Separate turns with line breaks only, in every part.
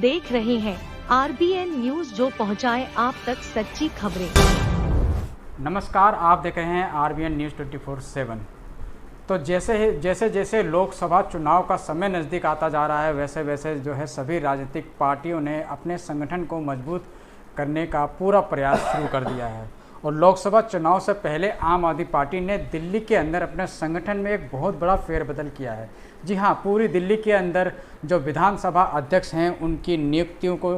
देख रहे हैं RBN न्यूज, जो पहुंचाए आप तक सच्ची खबरें।
नमस्कार, आप देख रहे हैं RBN न्यूज़ 24/7। तो जैसे जैसे लोकसभा चुनाव का समय नज़दीक आता जा रहा है, वैसे वैसे जो है सभी राजनीतिक पार्टियों ने अपने संगठन को मजबूत करने का पूरा प्रयास शुरू कर दिया है। और लोकसभा चुनाव से पहले आम आदमी पार्टी ने दिल्ली के अंदर अपने संगठन में एक बहुत बड़ा फेरबदल किया है। जी हाँ, पूरी दिल्ली के अंदर जो विधानसभा अध्यक्ष हैं उनकी नियुक्तियों को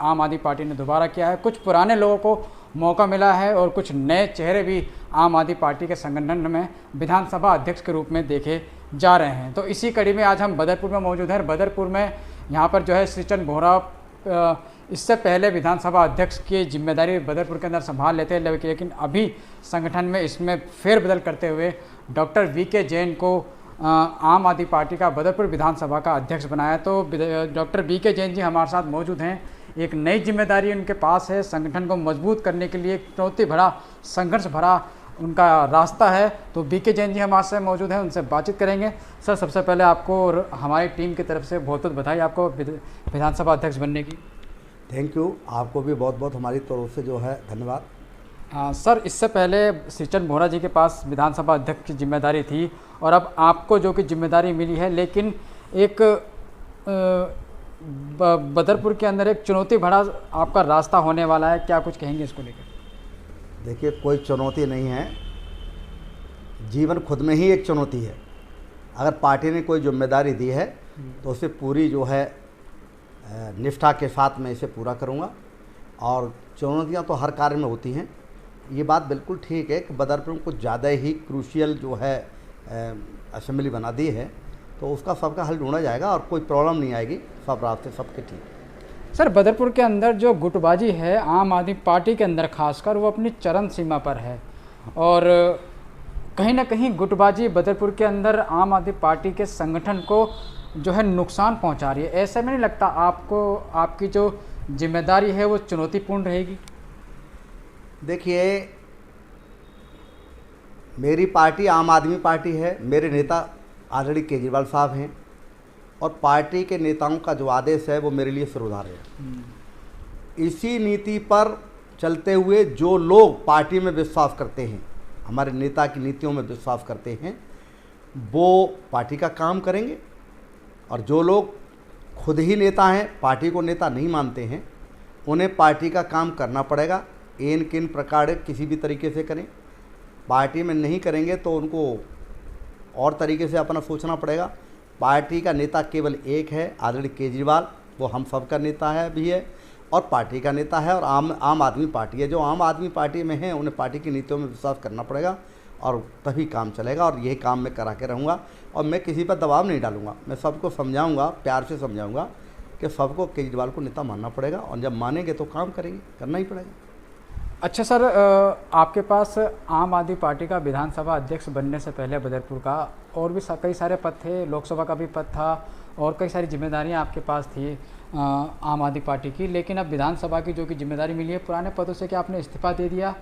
आम आदमी पार्टी ने दोबारा किया है। कुछ पुराने लोगों को मौका मिला है और कुछ नए चेहरे भी आम आदमी पार्टी के संगठन में विधानसभा अध्यक्ष के रूप में देखे जा रहे हैं। तो इसी कड़ी में आज हम बदरपुर में मौजूद हैं। बदरपुर में यहाँ पर जो है श्रीचंद बोहरा इससे पहले विधानसभा अध्यक्ष की जिम्मेदारी बदरपुर के अंदर संभाल लेते हैं, लेकिन अभी संगठन में इसमें फेरबदल करते हुए डॉक्टर VK जैन को आम आदमी पार्टी का बदरपुर विधानसभा का अध्यक्ष बनाया। तो डॉक्टर VK जैन जी हमारे साथ मौजूद हैं। एक नई जिम्मेदारी उनके पास है, संगठन को मजबूत करने के लिए एक चुनौती भरा, संघर्ष भरा उनका रास्ता है। तो VK जैन जी हमारे साथ मौजूद हैं, उनसे बातचीत करेंगे। सर, सबसे पहले आपको और हमारी टीम की तरफ से बहुत बहुत बधाई आपको विधानसभा अध्यक्ष बनने की।
थैंक यू, आपको भी बहुत बहुत हमारी तरफ से जो है धन्यवाद।
सर, इससे पहले श्रीचंद बोहरा जी के पास विधानसभा अध्यक्ष की जिम्मेदारी थी और अब आपको जो कि जिम्मेदारी मिली है, लेकिन एक बदरपुर के अंदर एक चुनौती भरा आपका रास्ता होने वाला है, क्या कुछ कहेंगे इसको लेकर?
देखिए, कोई चुनौती नहीं है, जीवन खुद में ही एक चुनौती है। अगर पार्टी ने कोई जिम्मेदारी दी है तो उसे पूरी जो है निष्ठा के साथ मैं इसे पूरा करूंगा। और चुनौतियां तो हर कार्य में होती हैं, ये बात बिल्कुल ठीक है कि बदरपुर में कुछ ज़्यादा ही क्रूशियल जो है असेंबली बना दी है, तो उसका सबका हल ढूंढा जाएगा और कोई प्रॉब्लम नहीं आएगी, सब रास्ते सबके ठीक।
सर, बदरपुर के अंदर जो गुटबाजी है आम आदमी पार्टी के अंदर खासकर, वो अपनी चरम सीमा पर है और कहीं ना कहीं गुटबाजी बदरपुर के अंदर आम आदमी पार्टी के संगठन को जो है नुकसान पहुंचा रही है। ऐसे में नहीं लगता आपको आपकी जो जिम्मेदारी है वो चुनौतीपूर्ण रहेगी?
देखिए, मेरी पार्टी आम आदमी पार्टी है, मेरे नेता ऑलरेडी केजरीवाल साहब हैं और पार्टी के नेताओं का जो आदेश है वो मेरे लिए सिरोधार्य है। इसी नीति पर चलते हुए जो लोग पार्टी में विश्वास करते हैं, हमारे नेता की नीतियों में विश्वास करते हैं, वो पार्टी का काम करेंगे। और जो लोग खुद ही नेता हैं, पार्टी को नेता नहीं मानते हैं, उन्हें पार्टी का काम करना पड़ेगा। इन किन प्रकार किसी भी तरीके से करें, पार्टी में नहीं करेंगे तो उनको और तरीके से अपना सोचना पड़ेगा। पार्टी का नेता केवल एक है, ऑलरेडी केजरीवाल, वो हम सब का नेता है भी है और पार्टी का नेता है और आम आदमी पार्टी है। जो आम आदमी पार्टी में है उन्हें पार्टी की नीतियों में विश्वास करना पड़ेगा और तभी काम चलेगा। और यही काम मैं करा के रहूँगा और मैं किसी पर दबाव नहीं डालूंगा। मैं सबको समझाऊंगा, प्यार से समझाऊंगा कि सबको केजरीवाल को नेता मानना पड़ेगा और जब मानेंगे तो काम करेंगे, करना ही पड़ेगा।
अच्छा सर, आपके पास आम आदमी पार्टी का विधानसभा अध्यक्ष बनने से पहले बदरपुर का और भी कई सारे पद थे, लोकसभा का भी पद था और कई सारी जिम्मेदारियां आपके पास थी आम आदमी पार्टी की, लेकिन अब विधानसभा की जो कि जिम्मेदारी मिली है, पुराने पदों से क्या आपने इस्तीफा दे दिया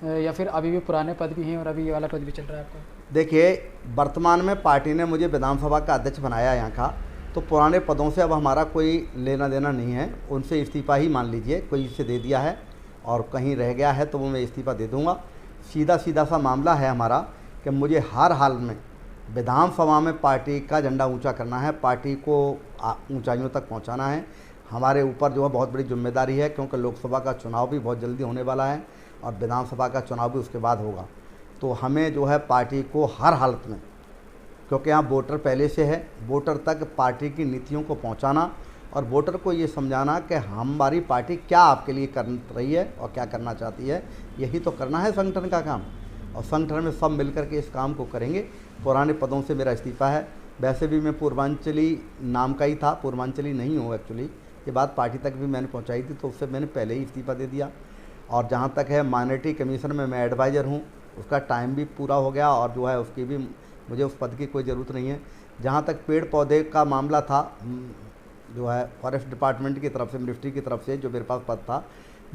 या फिर अभी भी पुराने पद भी हैं और अभी ये वाला पद भी चल रहा है आपका?
देखिए, वर्तमान में पार्टी ने मुझे विधानसभा का अध्यक्ष बनाया यहाँ का, तो पुराने पदों से अब हमारा कोई लेना देना नहीं है। उनसे इस्तीफा ही मान लीजिए, कोई इसे दे दिया है और कहीं रह गया है तो वो मैं इस्तीफा दे दूँगा। सीधा सा मामला है हमारा कि मुझे हर हाल में विधानसभा में पार्टी का झंडा ऊंचा करना है, पार्टी को ऊंचाइयों तक पहुंचाना है। हमारे ऊपर जो है बहुत बड़ी जिम्मेदारी है, क्योंकि लोकसभा का चुनाव भी बहुत जल्दी होने वाला है और विधानसभा का चुनाव भी उसके बाद होगा। तो हमें जो है पार्टी को हर हालत में, क्योंकि यहाँ वोटर पहले से है, वोटर तक पार्टी की नीतियों को पहुँचाना और वोटर को ये समझाना कि हमारी पार्टी क्या आपके लिए कर रही है और क्या करना चाहती है, यही तो करना है संगठन का काम। और संगठन में सब मिलकर के इस काम को करेंगे। पुराने पदों से मेरा इस्तीफा है। वैसे भी मैं पूर्वांचली नाम का ही था, पूर्वांचली नहीं हूँ एक्चुअली। ये बात पार्टी तक भी मैंने पहुँचाई थी, तो उससे मैंने पहले ही इस्तीफा दे दिया। और जहाँ तक है माइनॉरिटी कमीशन में मैं एडवाइज़र हूँ, उसका टाइम भी पूरा हो गया और जो है उसकी भी मुझे उस पद की कोई ज़रूरत नहीं है। जहाँ तक पेड़ पौधे का मामला था, जो है फॉरेस्ट डिपार्टमेंट की तरफ से, मिनिस्ट्री की तरफ से जो मेरे पास पद था,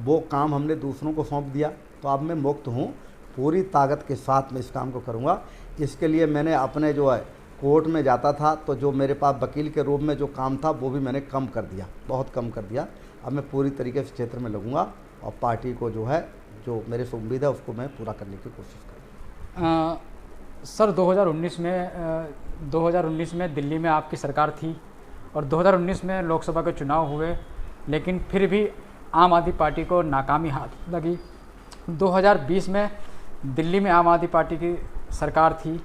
वो काम हमने दूसरों को सौंप दिया। तो अब मैं मुक्त हूँ, पूरी ताकत के साथ मैं इस काम को करूँगा। इसके लिए मैंने अपने जो है कोर्ट में जाता था तो जो मेरे पास वकील के रूप में जो काम था वो भी मैंने कम कर दिया, बहुत कम कर दिया। अब मैं पूरी तरीके से क्षेत्र में लगूंगा और पार्टी को जो है, जो मेरे से उम्मीद है उसको मैं पूरा करने की कोशिश करूँगा।
सर 2019 में दिल्ली में आपकी सरकार थी और 2019 में लोकसभा के चुनाव हुए, लेकिन फिर भी आम आदमी पार्टी को नाकामी हाथ लगी। 2020 में दिल्ली में आम आदमी पार्टी की सरकार थी,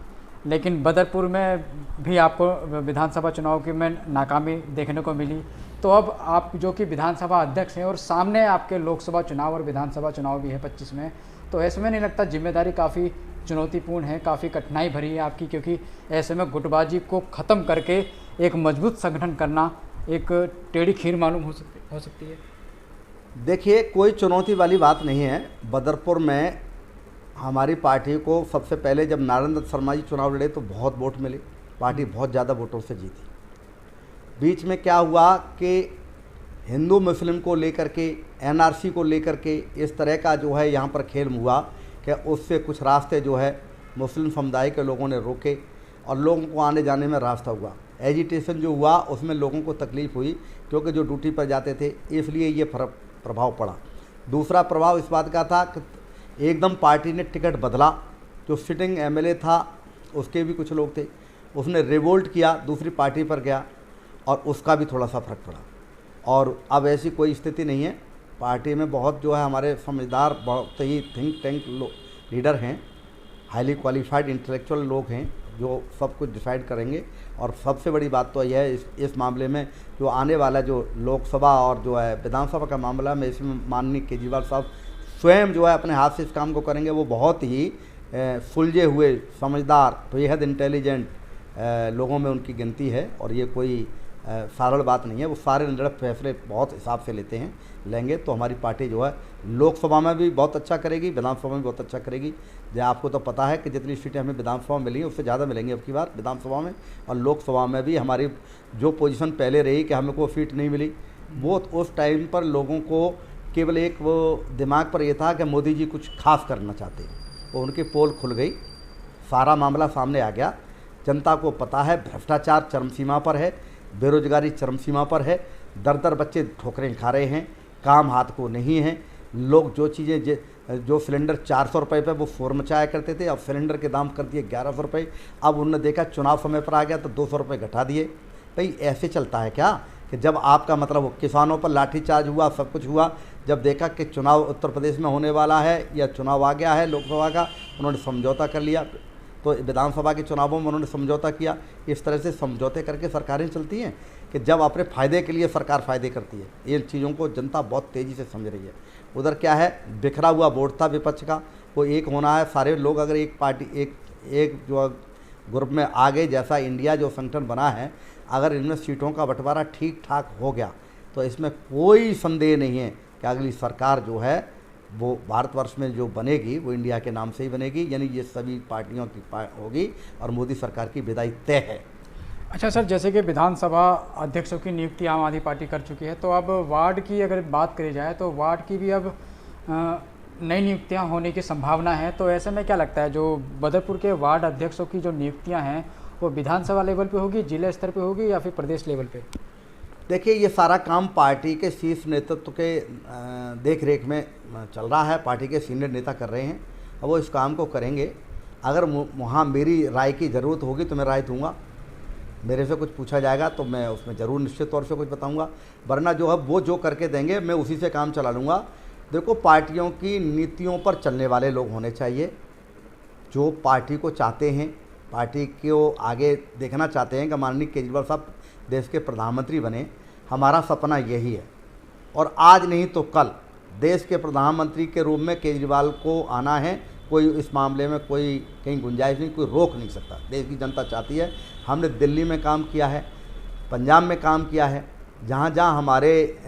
लेकिन बदरपुर में भी आपको विधानसभा चुनाव की में नाकामी देखने को मिली। तो अब आप जो कि विधानसभा अध्यक्ष हैं और सामने आपके लोकसभा चुनाव और विधानसभा चुनाव भी है 25 में, तो ऐसे में नहीं लगता जिम्मेदारी काफ़ी चुनौतीपूर्ण है, काफ़ी कठिनाई भरी है आपकी, क्योंकि ऐसे में गुटबाजी को ख़त्म करके एक मजबूत संगठन करना एक टेढ़ी खीर मालूम हो सकती है?
देखिए, कोई चुनौती वाली बात नहीं है। बदरपुर में हमारी पार्टी को सबसे पहले जब नारायण दत्त शर्मा जी चुनाव लड़े तो बहुत वोट मिले, पार्टी बहुत ज़्यादा वोटों से जीती। बीच में क्या हुआ कि हिंदू मुस्लिम को लेकर के, एनआरसी को लेकर के इस तरह का जो है यहाँ पर खेल हुआ कि उससे कुछ रास्ते जो है मुस्लिम समुदाय के लोगों ने रोके और लोगों को आने जाने में रास्ता हुआ। एजिटेशन जो हुआ उसमें लोगों को तकलीफ़ हुई, क्योंकि जो ड्यूटी पर जाते थे, इसलिए ये प्रभाव पड़ा। दूसरा प्रभाव इस बात का था कि एकदम पार्टी ने टिकट बदला। जो सिटिंग एमएलए था उसके भी कुछ लोग थे, उसने रिवोल्ट किया, दूसरी पार्टी पर गया और उसका भी थोड़ा सा फर्क पड़ा। और अब ऐसी कोई स्थिति नहीं है। पार्टी में बहुत जो है हमारे समझदार, बहुत ही थिंक टैंक लीडर हैं, हाईली क्वालिफाइड इंटेलेक्चुअल लोग हैं जो सब कुछ डिसाइड करेंगे। और सबसे बड़ी बात तो यह है इस मामले में जो आने वाला जो लोकसभा और जो है विधानसभा का मामला में, इसमें माननीय केजरीवाल साहब स्वयं जो है अपने हाथ से इस काम को करेंगे। वो बहुत ही सुलझे हुए, समझदार, बेहद इंटेलिजेंट लोगों में उनकी गिनती है और ये कोई सरल बात नहीं है। वो सारे निर्णय फैसले बहुत हिसाब से लेंगे तो हमारी पार्टी जो है लोकसभा में भी बहुत अच्छा करेगी, विधानसभा में भी बहुत अच्छा करेगी। जो आपको तो पता है कि जितनी सीटें हमें विधानसभा में मिली हैं उससे ज़्यादा मिलेंगी अब की बार विधानसभा में। और लोकसभा में भी हमारी जो पोजीशन पहले रही कि हमें को सीट नहीं मिली, वो उस टाइम पर लोगों को केवल एक वो दिमाग पर यह था कि मोदी जी कुछ खास करना चाहते हैं। तो उनकी पोल खुल गई, सारा मामला सामने आ गया। जनता को पता है भ्रष्टाचार चरम सीमा पर है, बेरोजगारी चरम सीमा पर है, दर बच्चे ठोकरें खा रहे हैं, काम हाथ को नहीं है। लोग जो चीज़ें जो सिलेंडर 400 रुपये पर वो शोर मचाया करते थे, अब सिलेंडर के दाम कर दिए 1100 रुपये। अब उन्होंने देखा चुनाव समय पर आ गया तो 200 रुपये घटा दिए। भाई ऐसे चलता है क्या कि जब आपका मतलब वो किसानों पर लाठीचार्ज हुआ, सब कुछ हुआ, जब देखा कि चुनाव उत्तर प्रदेश में होने वाला है या चुनाव आ गया है लोकसभा का, उन्होंने समझौता कर लिया। तो विधानसभा के चुनावों में उन्होंने समझौता किया। इस तरह से समझौते करके सरकारें चलती हैं कि जब अपने फ़ायदे के लिए सरकार फ़ायदे करती है। इन चीज़ों को जनता बहुत तेज़ी से समझ रही है। उधर क्या है, बिखरा हुआ वोट था विपक्ष का, वो एक होना है। सारे लोग अगर एक पार्टी एक जो ग्रुप में आ गए, जैसा इंडिया जो संगठन बना है, अगर इनमें सीटों का बंटवारा ठीक ठाक हो गया तो इसमें कोई संदेह नहीं है कि अगली सरकार जो है वो भारतवर्ष में जो बनेगी वो इंडिया के नाम से ही बनेगी, यानी ये सभी पार्टियों की होगी और मोदी सरकार की विदाई तय है।
अच्छा सर, जैसे कि विधानसभा अध्यक्षों की नियुक्ति आम आदमी पार्टी कर चुकी है, तो अब वार्ड की अगर बात करी जाए तो वार्ड की भी अब नई नियुक्तियां होने की संभावना है। तो ऐसे में क्या लगता है, जो बदरपुर के वार्ड अध्यक्षों की जो नियुक्तियां हैं वो विधानसभा लेवल पे होगी, जिला स्तर पे होगी या फिर प्रदेश लेवल पे?
देखिए, ये सारा काम पार्टी के शीर्ष नेतृत्व के देख रेख में चल रहा है। पार्टी के सीनियर नेता कर रहे हैं और वो इस काम को करेंगे। अगर वहाँ मेरी राय की ज़रूरत होगी तो मैं राय दूँगा, मेरे से कुछ पूछा जाएगा तो मैं उसमें ज़रूर निश्चित तौर से कुछ बताऊँगा, वरना जो है वो जो करके देंगे मैं उसी से काम चला लूँगा। देखो, पार्टियों की नीतियों पर चलने वाले लोग होने चाहिए, जो पार्टी को चाहते हैं, पार्टी को आगे देखना चाहते हैं कि माननीय केजरीवाल साहब देश के प्रधानमंत्री बने। हमारा सपना यही है और आज नहीं तो कल देश के प्रधानमंत्री के रूप में केजरीवाल को आना है। कोई इस मामले में कोई कहीं गुंजाइश नहीं, कोई रोक नहीं सकता। देश की जनता चाहती है। हमने दिल्ली में काम किया है, पंजाब में काम किया है, जहाँ जहाँ हमारे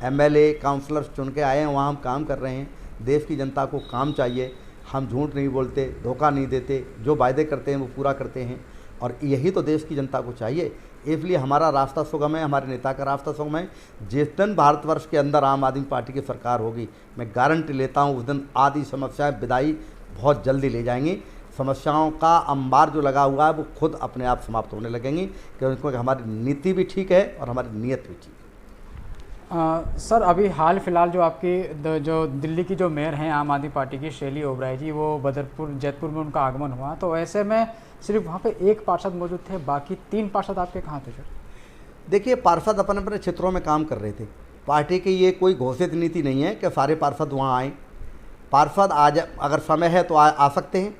एमएलए काउंसलर्स चुन के आए हैं वहाँ हम काम कर रहे हैं। देश की जनता को काम चाहिए, हम झूठ नहीं बोलते, धोखा नहीं देते, जो वायदे करते हैं वो पूरा करते हैं और यही तो देश की जनता को चाहिए। इसलिए हमारा रास्ता सुगम है, हमारे नेता का रास्ता सुगम है। जिस दिन भारतवर्ष के अंदर आम आदमी पार्टी की सरकार होगी, मैं गारंटी लेता हूँ उस दिन आदि समस्याएं विदाई बहुत जल्दी ले जाएंगी। समस्याओं का अंबार जो लगा हुआ है वो खुद अपने आप समाप्त होने लगेंगी, क्योंकि हमारी नीति भी ठीक है और हमारी नीयत भी ठीक है।
सर अभी हाल फिलहाल जो आपकी जो दिल्ली की जो मेयर हैं आम आदमी पार्टी की शैली ओबराय जी, वो बदरपुर जैतपुर में उनका आगमन हुआ, तो ऐसे में सिर्फ वहाँ पे एक पार्षद मौजूद थे, बाकी 3 पार्षद आपके कहाँ थे सर?
देखिए, पार्षद अपने अपने क्षेत्रों में काम कर रहे थे। पार्टी की ये कोई घोषित नीति नहीं है कि सारे पार्षद वहाँ आएँ। पार्षद आज अगर समय है तो आ सकते हैं,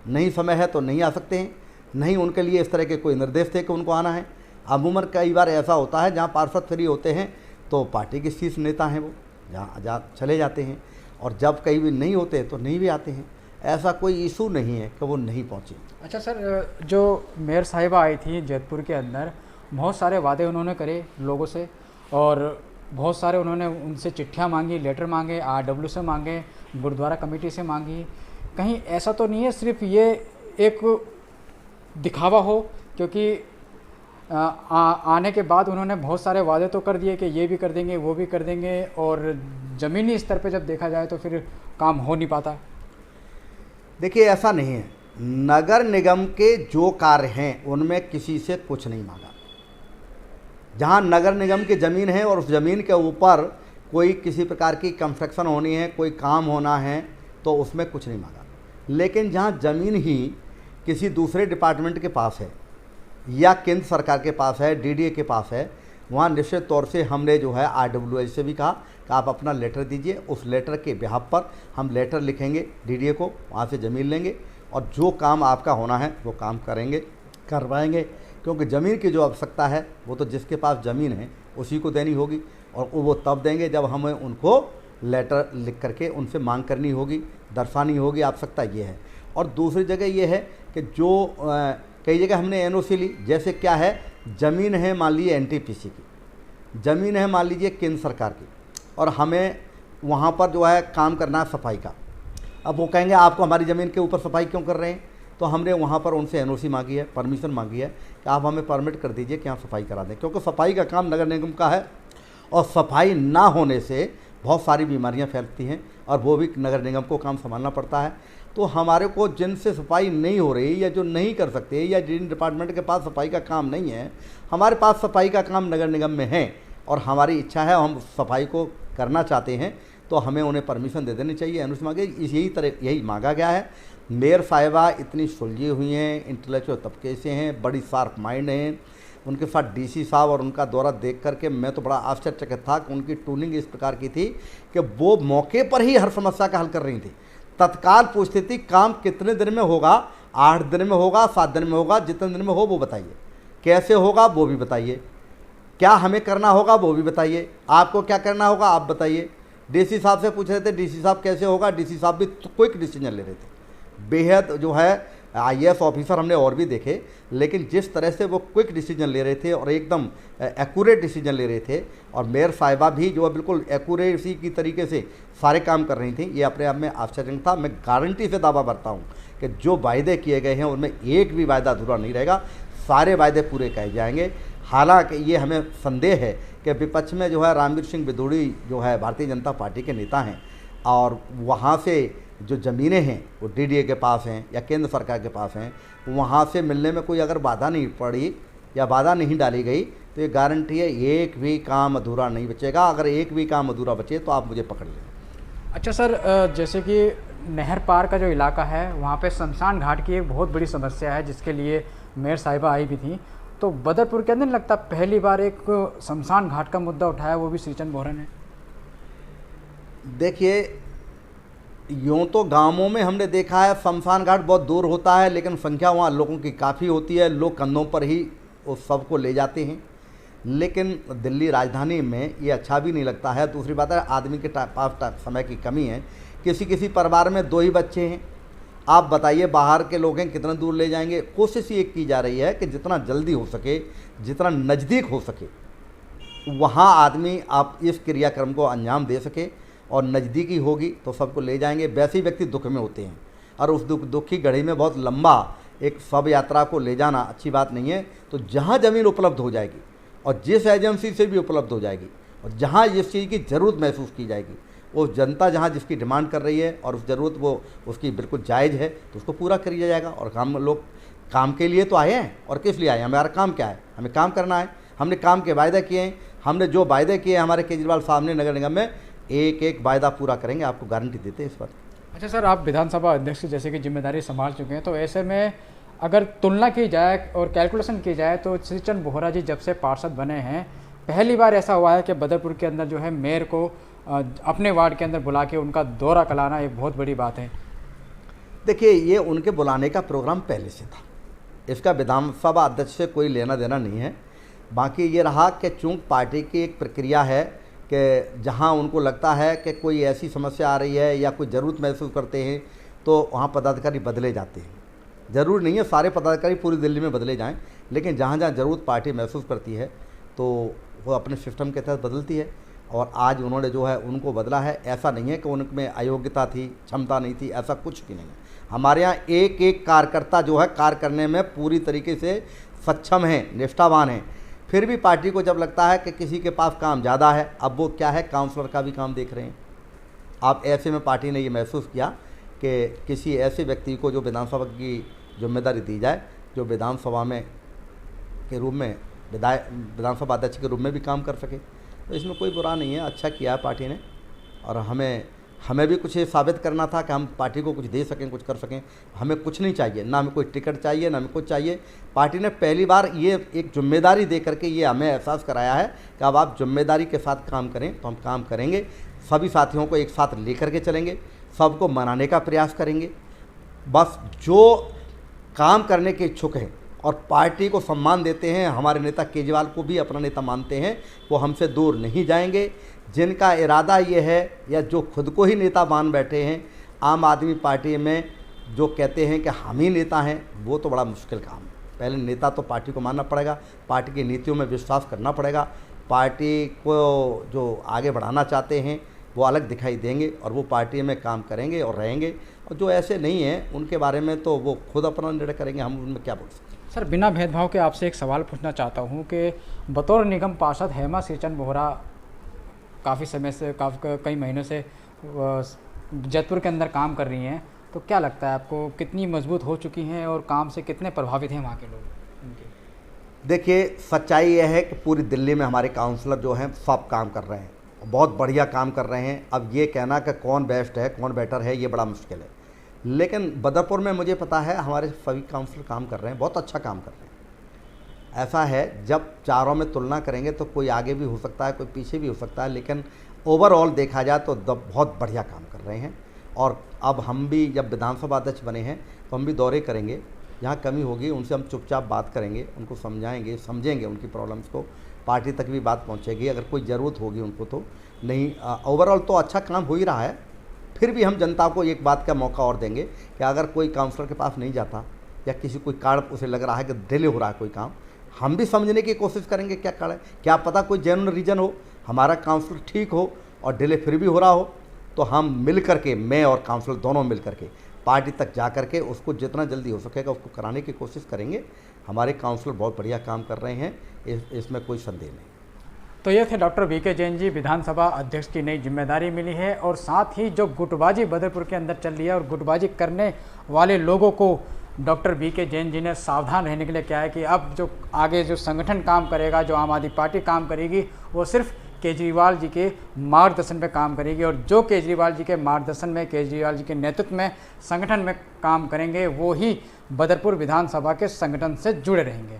नहीं समय है तो नहीं आ सकते हैं, नहीं उनके लिए इस तरह के कोई निर्देश थे कि उनको आना है। अमूमन कई बार ऐसा होता है जहाँ पार्षद फ्री होते हैं तो पार्टी के शीर्ष नेता हैं वो जहाँ चले जाते हैं, और जब कहीं भी नहीं होते तो नहीं भी आते हैं। ऐसा कोई इशू नहीं है कि वो नहीं पहुँचे।
अच्छा सर, जो मेयर साहिबा आई थी जैतपुर के अंदर, बहुत सारे वादे उन्होंने करे लोगों से, और बहुत सारे उन्होंने उनसे चिट्ठियाँ मांगी, लेटर मांगे, RW से मांगे, गुरुद्वारा कमेटी से मांगी। कहीं ऐसा तो नहीं है सिर्फ ये एक दिखावा हो, क्योंकि आने के बाद उन्होंने बहुत सारे वादे तो कर दिए कि ये भी कर देंगे, वो भी कर देंगे, और ज़मीनी स्तर पे जब देखा जाए तो फिर काम हो नहीं पाता।
देखिए, ऐसा नहीं है। नगर निगम के जो कार्य हैं उनमें किसी से कुछ नहीं मांगा। जहां नगर निगम की ज़मीन है और उस ज़मीन के ऊपर कोई किसी प्रकार की कंस्ट्रक्शन होनी है, कोई काम होना है, तो उसमें कुछ नहीं मांगा। लेकिन जहां ज़मीन ही किसी दूसरे डिपार्टमेंट के पास है या केंद्र सरकार के पास है, DDA के पास है, वहाँ निश्चित तौर से हमने जो है RWA से भी कहा कि आप अपना लेटर दीजिए। उस लेटर के बिहाफ पर हम लेटर लिखेंगे DDA को, वहाँ से ज़मीन लेंगे और जो काम आपका होना है वो काम करेंगे, करवाएंगे। क्योंकि ज़मीन की जो आवश्यकता है वो तो जिसके पास ज़मीन है उसी को देनी होगी, और वो तब देंगे जब हमें उनको लेटर लिख करके उनसे मांग करनी होगी, दर्शानी होगी आवश्यकता ये है। और दूसरी जगह ये है कि जो कई जगह हमने NOC ली, जैसे क्या है, ज़मीन है मान लीजिए NTPC की, ज़मीन है मान लीजिए केंद्र सरकार की, और हमें वहाँ पर जो है काम करना है सफाई का। अब वो कहेंगे आपको हमारी ज़मीन के ऊपर सफाई क्यों कर रहे हैं, तो हमने वहाँ पर उनसे NOC मांगी है, परमिशन मांगी है कि आप हमें परमिट कर दीजिए कि हम सफाई करा दें, क्योंकि सफाई का काम नगर निगम का है, और सफाई ना होने से बहुत सारी बीमारियां फैलती हैं और वो भी नगर निगम को काम संभालना पड़ता है। तो हमारे को जिनसे सफाई नहीं हो रही या जो नहीं कर सकते या जिन डिपार्टमेंट के पास सफाई का काम नहीं है, हमारे पास सफाई का काम नगर निगम में है और हमारी इच्छा है, हम सफाई को करना चाहते हैं, तो हमें उन्हें परमिशन दे देनी चाहिए। अनुष्ठ मांगे यही मांगा गया है। मेयर साहिबा इतनी सुलझी हुई हैं, इंटेलेक्चुअल तबके से हैं, बड़ी शार्प माइंड हैं। उनके साथ DC साहब और उनका दौरा देख करके मैं तो बड़ा आश्चर्यचकित था कि उनकी ट्यूनिंग इस प्रकार की थी कि वो मौके पर ही हर समस्या का हल कर रही थी। तत्काल पूछती थी काम कितने दिन में होगा, 8 दिन में होगा, 7 दिन में होगा, जितने दिन में हो वो बताइए, कैसे होगा वो भी बताइए, क्या हमें करना होगा वो भी बताइए, आपको क्या करना होगा आप बताइए। DC साहब से पूछ रहे थे DC साहब कैसे होगा, DC साहब भी क्विक डिसीजन ले रहे थे। बेहद जो है IAS ऑफिसर हमने और भी देखे, लेकिन जिस तरह से वो क्विक डिसीजन ले रहे थे और एकदम एक्यूरेट डिसीजन ले रहे थे, और मेयर साहिबा भी जो है बिल्कुल एक्यूरेसी की तरीके से सारे काम कर रही थी, ये अपने आप में आश्चर्यजनक था। मैं गारंटी से दावा करता हूँ कि जो वायदे किए गए हैं उनमें एक भी वायदा अधूरा नहीं रहेगा, सारे वायदे पूरे किए जाएंगे। हालांकि ये हमें संदेह है कि विपक्ष में जो है रामवीर सिंह बिदूड़ी जो है भारतीय जनता पार्टी के नेता हैं, और वहाँ से जो ज़मीनें हैं वो DDA के पास हैं या केंद्र सरकार के पास हैं, वहाँ से मिलने में कोई अगर बाधा नहीं पड़ी या बाधा नहीं डाली गई तो ये गारंटी है एक भी काम अधूरा नहीं बचेगा। अगर एक भी काम अधूरा बचे तो आप मुझे पकड़ लें।
अच्छा सर, जैसे कि नहर पार का जो इलाका है वहाँ पे शमशान घाट की एक बहुत बड़ी समस्या है, जिसके लिए मेयर साहिबा आई भी थी। तो बदरपुर के अंदर लगता पहली बार एक शमशान घाट का मुद्दा उठाया, वो भी श्रीचंद बोहरा ने।
देखिए, यूँ तो गांवों में हमने देखा है शमशान घाट बहुत दूर होता है, लेकिन संख्या वहाँ लोगों की काफ़ी होती है, लोग कंधों पर ही उस सब को ले जाते हैं। लेकिन दिल्ली राजधानी में ये अच्छा भी नहीं लगता है। दूसरी बात है, आदमी के पास समय की कमी है। किसी परिवार में 2 ही बच्चे हैं, आप बताइए बाहर के लोग हैं कितना दूर ले जाएंगे। कोशिश ये की जा रही है कि जितना जल्दी हो सके, जितना नज़दीक हो सके, वहाँ आदमी आप इस क्रियाक्रम को अंजाम दे सके, और नज़दीकी होगी तो सबको ले जाएंगे। वैसे ही व्यक्ति दुख में होते हैं, और उस दुख की घड़ी में बहुत लंबा एक शव यात्रा को ले जाना अच्छी बात नहीं है। तो जहाँ ज़मीन उपलब्ध हो जाएगी और जिस एजेंसी से भी उपलब्ध हो जाएगी और जहाँ इस चीज़ की ज़रूरत महसूस की जाएगी, वो जनता जहाँ जिसकी डिमांड कर रही है और उस ज़रूरत वो उसकी बिल्कुल जायज़ है तो उसको पूरा किया जाएगा। और हम लोग काम के लिए तो आए हैं, और किस लिए आए हैं? हमारा काम क्या है? हमें काम करना है। हमने काम के वायदे किए हैं, हमने जो वायदे किए हैं हमारे केजरीवाल साहब ने नगर निगम में, एक एक वायदा पूरा करेंगे, आपको गारंटी देते हैं इस पर।
अच्छा सर, आप विधानसभा अध्यक्ष जैसे कि जिम्मेदारी संभाल चुके हैं, तो ऐसे में अगर तुलना की जाए और कैलकुलेशन की जाए तो श्री चंद बोहरा जी जब से पार्षद बने हैं, पहली बार ऐसा हुआ है कि बदरपुर के अंदर जो है मेयर को अपने वार्ड के अंदर बुला के उनका दौरा कराना एक बहुत बड़ी बात है।
देखिए, ये उनके बुलाने का प्रोग्राम पहले से था, इसका विधानसभा अध्यक्ष से कोई लेना देना नहीं है। बाकी ये रहा कि चूँकि पार्टी की एक प्रक्रिया है कि जहाँ उनको लगता है कि कोई ऐसी समस्या आ रही है या कोई ज़रूरत महसूस करते हैं तो वहाँ पदाधिकारी बदले जाते हैं। ज़रूर नहीं है सारे पदाधिकारी पूरी दिल्ली में बदले जाएं, लेकिन जहाँ जहाँ ज़रूरत पार्टी महसूस करती है तो वो अपने सिस्टम के तहत बदलती है। और आज उन्होंने जो है उनको बदला है। ऐसा नहीं है कि उनमें अयोग्यता थी, क्षमता नहीं थी, ऐसा कुछ भी नहीं है। हमारे यहाँ एक एक कार्यकर्ता जो है कार्य करने में पूरी तरीके से सक्षम हैं, निष्ठावान हैं। फिर भी पार्टी को जब लगता है कि किसी के पास काम ज़्यादा है, अब वो क्या है, काउंसलर का भी काम देख रहे हैं। अब ऐसे में पार्टी ने ये महसूस किया कि किसी ऐसे व्यक्ति को जो विधानसभा की जिम्मेदारी दी जाए, जो विधानसभा में के रूप में विधानसभा अध्यक्ष के रूप में भी काम कर सके, तो इसमें कोई बुरा नहीं है। अच्छा किया है पार्टी ने। और हमें भी कुछ ये साबित करना था कि हम पार्टी को कुछ दे सकें, कुछ कर सकें। हमें कुछ नहीं चाहिए, ना हमें कोई टिकट चाहिए, ना हमें कुछ चाहिए। पार्टी ने पहली बार ये एक जिम्मेदारी दे करके ये हमें एहसास कराया है कि अब आप जिम्मेदारी के साथ काम करें, तो हम काम करेंगे। सभी साथियों को एक साथ लेकर के चलेंगे, सबको मनाने का प्रयास करेंगे। बस जो काम करने के इच्छुक हैं और पार्टी को सम्मान देते हैं, हमारे नेता केजरीवाल को भी अपना नेता मानते हैं, वो हमसे दूर नहीं जाएंगे। जिनका इरादा ये है या जो खुद को ही नेता मान बैठे हैं आम आदमी पार्टी में, जो कहते हैं कि हम ही नेता हैं, वो तो बड़ा मुश्किल काम है। पहले नेता तो पार्टी को मानना पड़ेगा, पार्टी की नीतियों में विश्वास करना पड़ेगा। पार्टी को जो आगे बढ़ाना चाहते हैं वो अलग दिखाई देंगे और वो पार्टी में काम करेंगे और रहेंगे। और जो ऐसे नहीं हैं उनके बारे में तो वो खुद अपना निर्णय करेंगे, हम उनमें क्या बोल सकते हैं।
सर, बिना भेदभाव के आपसे एक सवाल पूछना चाहता हूं कि बतौर निगम पार्षद हेमा श्री चंद बोहरा काफ़ी समय से कई महीनों से जैतपुर के अंदर काम कर रही हैं, तो क्या लगता है आपको कितनी मजबूत हो चुकी हैं और काम से कितने प्रभावित हैं वहाँ के लोग उनके?
देखिए, सच्चाई यह है कि पूरी दिल्ली में हमारे काउंसलर जो हैं सब काम कर रहे हैं, बहुत बढ़िया काम कर रहे हैं। अब ये कहना कि कौन बेस्ट है, कौन बेटर है, ये बड़ा मुश्किल है। लेकिन बदरपुर में मुझे पता है हमारे सभी काउंसलर काम कर रहे हैं, बहुत अच्छा काम कर रहे हैं। ऐसा है, जब चारों में तुलना करेंगे तो कोई आगे भी हो सकता है, कोई पीछे भी हो सकता है, लेकिन ओवरऑल देखा जाए तो बहुत बढ़िया काम कर रहे हैं। और अब हम भी जब विधानसभा अध्यक्ष बने हैं तो हम भी दौरे करेंगे, जहाँ कमी होगी उनसे हम चुपचाप बात करेंगे, उनको समझाएंगे, समझेंगे उनकी प्रॉब्लम्स को, पार्टी तक भी बात पहुँचेगी अगर कोई ज़रूरत होगी उनको। तो नहीं, ओवरऑल तो अच्छा काम हो ही रहा है। फिर भी हम जनता को एक बात का मौका और देंगे कि अगर कोई काउंसलर के पास नहीं जाता या किसी कोई कारण उसे लग रहा है कि डिले हो रहा है कोई काम, हम भी समझने की कोशिश करेंगे क्या कारण है। क्या पता कोई जेन्युइन रीज़न हो, हमारा काउंसलर ठीक हो और डिले फिर भी हो रहा हो, तो हम मिल करके, मैं और काउंसलर दोनों मिल करके पार्टी तक जा करके उसको जितना जल्दी हो सकेगा उसको कराने की कोशिश करेंगे। हमारे काउंसलर बहुत बढ़िया काम कर रहे हैं, इसमें कोई संदेह नहीं।
तो ये थे डॉक्टर वीके जैन जी, विधानसभा अध्यक्ष की नई जिम्मेदारी मिली है और साथ ही जो गुटबाजी बदरपुर के अंदर चल रही है और गुटबाजी करने वाले लोगों को डॉक्टर वीके जैन जी ने सावधान रहने के लिए क्या है कि अब जो आगे जो संगठन काम करेगा, जो आम आदमी पार्टी काम करेगी, वो सिर्फ केजरीवाल जी के मार्गदर्शन में काम करेगी और जो केजरीवाल जी के मार्गदर्शन में, केजरीवाल जी के नेतृत्व में संगठन में काम करेंगे, वो ही बदरपुर विधानसभा के संगठन से जुड़े रहेंगे।